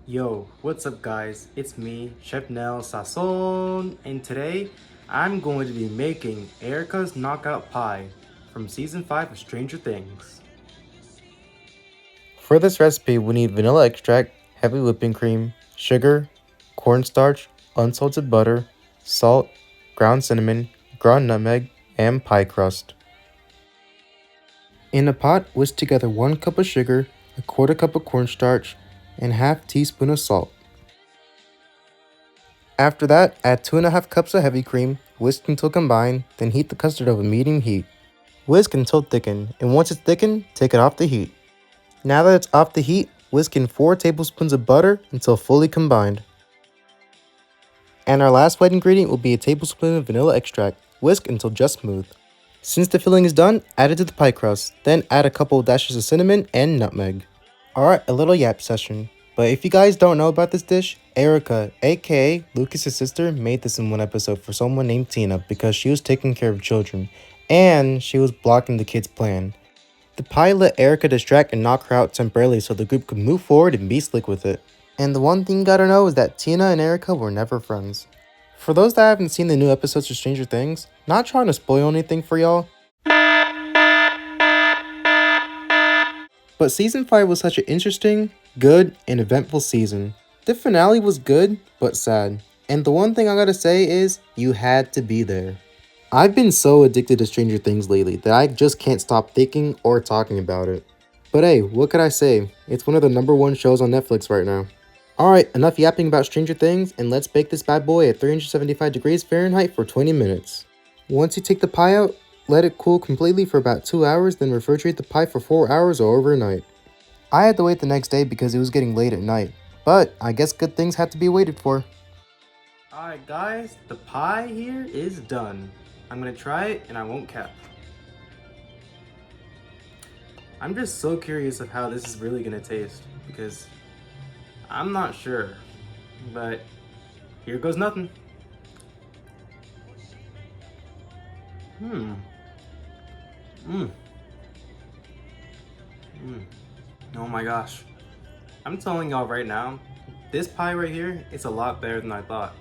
Yo, what's up guys? It's me, Chef Nel Sasson, and today I'm going to be making Erica's Knockout Pie from Season 5 of Stranger Things. For this recipe, we need vanilla extract, heavy whipping cream, sugar, cornstarch, unsalted butter, salt, ground cinnamon, ground nutmeg, and pie crust. In a pot, whisk together 1 cup of sugar, a quarter cup of cornstarch, and half teaspoon of salt. After that, add 2.5 cups of heavy cream, whisk until combined, then heat the custard over medium heat. Whisk until thickened, and once it's thickened, take it off the heat. Now that it's off the heat, whisk in 4 tablespoons of butter until fully combined. And our last wet ingredient will be a tablespoon of vanilla extract. Whisk until just smooth. Since the filling is done, add it to the pie crust, then add a couple of dashes of cinnamon and nutmeg. Alright, a little yap session. But if you guys don't know about this dish, Erica, aka Lucas' sister, made this in one episode for someone named Tina because she was taking care of children, and she was blocking the kid's plan. The pie let Erica distract and knock her out temporarily so the group could move forward and be slick with it. And the one thing you gotta know is that Tina and Erica were never friends. For those that haven't seen the new episodes of Stranger Things, not trying to spoil anything for y'all, but Season 5 was such an interesting, good, and eventful season. The finale was good, but sad. And the one thing I gotta say is, you had to be there. I've been so addicted to Stranger Things lately that I just can't stop thinking or talking about it. But hey, what could I say? It's one of the #1 shows on Netflix right now. Alright, enough yapping about Stranger Things, and let's bake this bad boy at 375 degrees Fahrenheit for 20 minutes. Once you take the pie out, let it cool completely for about 2 hours, then refrigerate the pie for 4 hours or overnight. I had to wait the next day because it was getting late at night, but I guess good things have to be waited for. Alright guys, the pie here is done. I'm gonna try it and I won't cap. I'm just so curious of how this is really gonna taste because I'm not sure, but here goes nothing. Oh my gosh. I'm telling y'all right now, this pie right here is a lot better than I thought.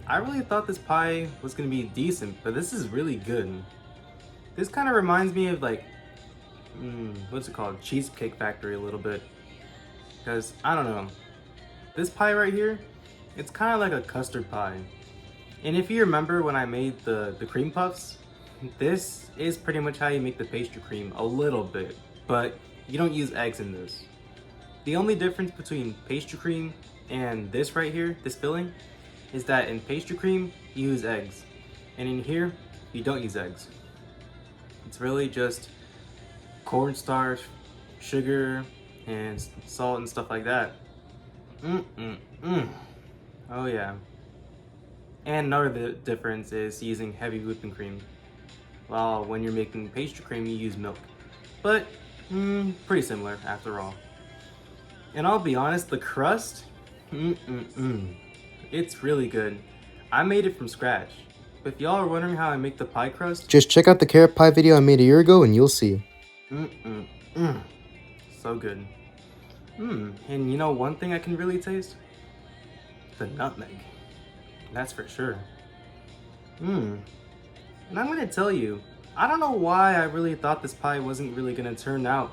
I really thought this pie was gonna be decent, but this is really good. This kind of reminds me of like, what's it called? Cheesecake Factory a little bit. Because, I don't know. This pie right here, it's kind of like a custard pie. And if you remember when I made the cream puffs, this is pretty much how you make the pastry cream a little bit, but you don't use eggs in this. The only difference between pastry cream and this right here, this filling, is that in pastry cream, you use eggs. And in here, you don't use eggs. It's really just cornstarch, sugar, and salt and stuff like that. Oh yeah. And another difference is using heavy whipping cream. While when you're making pastry cream, you use milk. But, pretty similar after all. And I'll be honest, the crust, it's really good. I made it from scratch. But if y'all are wondering how I make the pie crust, just check out the carrot pie video I made a year ago and you'll see. So good. And you know one thing I can really taste? The nutmeg. That's for sure. And I'm gonna tell you, I don't know why I really thought this pie wasn't really gonna turn out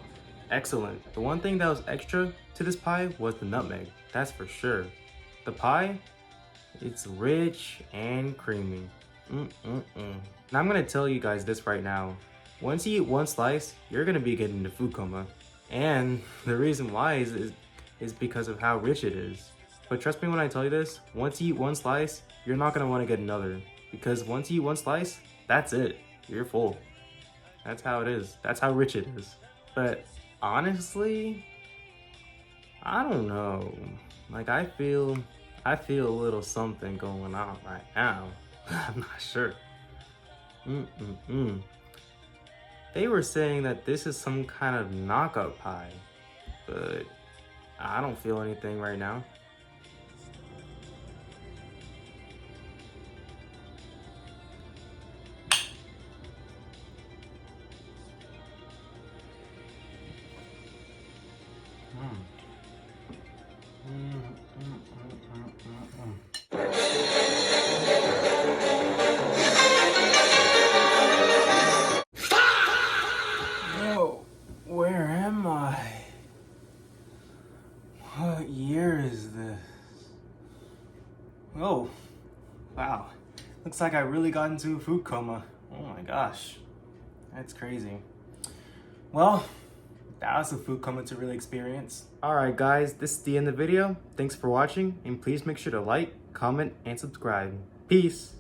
excellent. The one thing that was extra to this pie was the nutmeg. That's for sure. The pie, it's rich and creamy. And I'm gonna tell you guys this right now. Once you eat one slice, you're gonna be getting into food coma. And the reason why is because of how rich it is. But trust me when I tell you this, once you eat one slice, you're not gonna wanna get another. Because once you eat one slice, that's it. You're full. That's how it is. That's how rich it is. But honestly, I don't know. Like I feel a little something going on right now. I'm not sure. They were saying that this is some kind of knockout pie, but I don't feel anything right now. Looks like I really got into a food coma. Oh my gosh. That's crazy. Well, that was a food coma to really experience. Alright guys, this is the end of the video. Thanks for watching, and please make sure to like, comment, and subscribe. Peace!